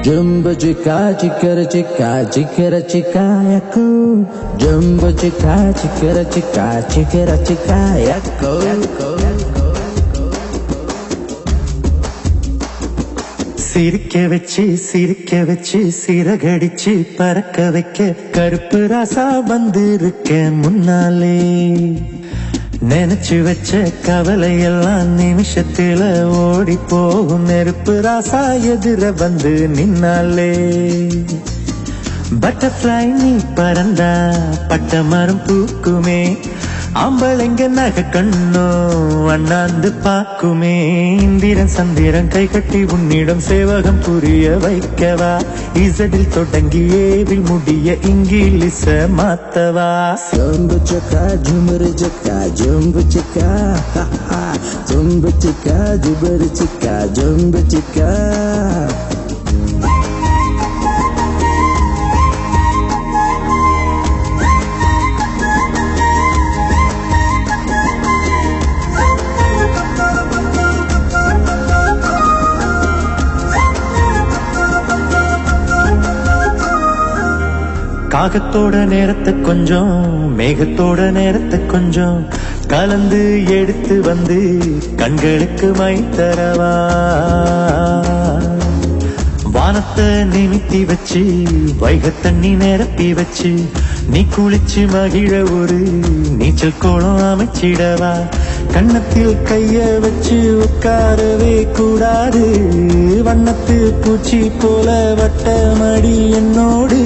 Jumbo chica, chicara chica, chicara chica, yako. Jumbo chica, chicara chica, chicara chica, yako. சிரிக்க வச்சு சிறகடிச்சு பறக்க வைக்க கருப்பு ராசா வந்திருக்க முன்னாலே நினைச்சு வச்ச கவலையெல்லாம் நிமிஷத்துல ஓடி போகும் நெருப்பு ராசா எதிர வந்து நின்னாலே பட்டர்ஃப்ளை நீ பறந்தா பட்ட மரம் பூக்குமே ஆம்பளைங்க நகை கண்ணோ அண்ணாந்து பாக்குமே இந்திரன் சந்திரன் கை கட்டி உன்னிடம் சேவகம் புரிய வைக்கவா இசடில் தொடங்கி ஏவில் முடிய இங்கிலீஷ மாத்தவா ஜம்பு சக்கா ஜுமரு சக்கா ஜம்பு சிக்கா ஜம்பு சிக்கா ஜுபரு சிக்கா ஜம்பு சிக்கா காகத்தோட நேரத்தை கொஞ்சம் மேகத்தோட நேரத்தை கொஞ்சம் கலந்து எடுத்து வந்து கண்களுக்கு மை தரவா வானத்தை நிமித்தி வச்சு வைக தண்ணி நிரப்பி வச்சு நீ குளிச்சு மகிழ ஒரு நீச்சல் கோலம் அமைச்சிடவா கண்ணத்தில் கைய வச்சு உட்காரவே கூடாது வண்ணத்து பூச்சி போல வட்டமடி என்னோடு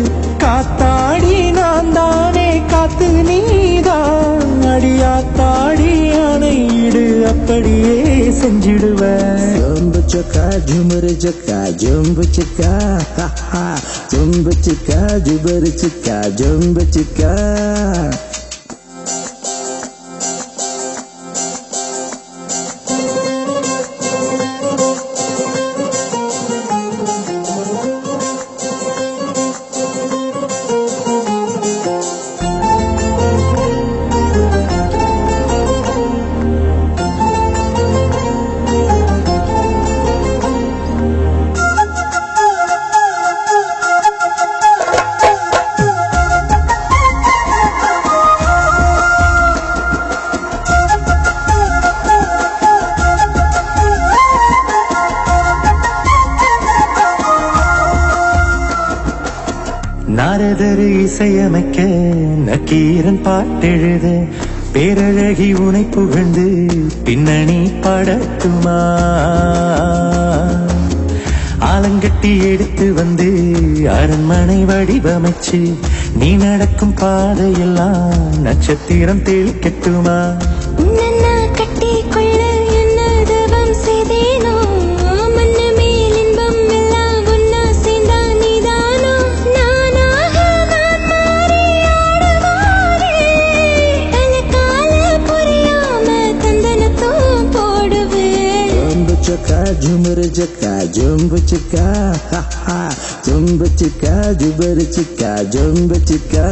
காத்தாடி நான் தானே காத்து நீதான் அடியாத்தாடி அணையிடு அப்படியே செஞ்சிடுவேன் ஜம்பு சக்கா ஜுமரு சக்கா ஜம்பு சிக்கா ஜம்பு சிக்கா ஜுபரு சிக்கா ஜம்பு சிக்கா நாரதரு இசையமைக்க நக்கீரன் பாட்டெழுத பேரழகி உனை புகழ்ந்து பின்னணி பாடட்டுமா ஆலங்கட்டி எடுத்து வந்து அரண்மனை வடிவமைச்சு நீ நடக்கும் பாதையெல்லாம் நட்சத்திரம் தெளிக்கட்டுமா கட்டி கொள்ள என்னதவம் செய்தேனோ ஜுமரு சக்கா ஜம்பு சிக்கா ஜம்பு சிக்கா ஜுபரு சிக்கா ஜம்பு சிக்கா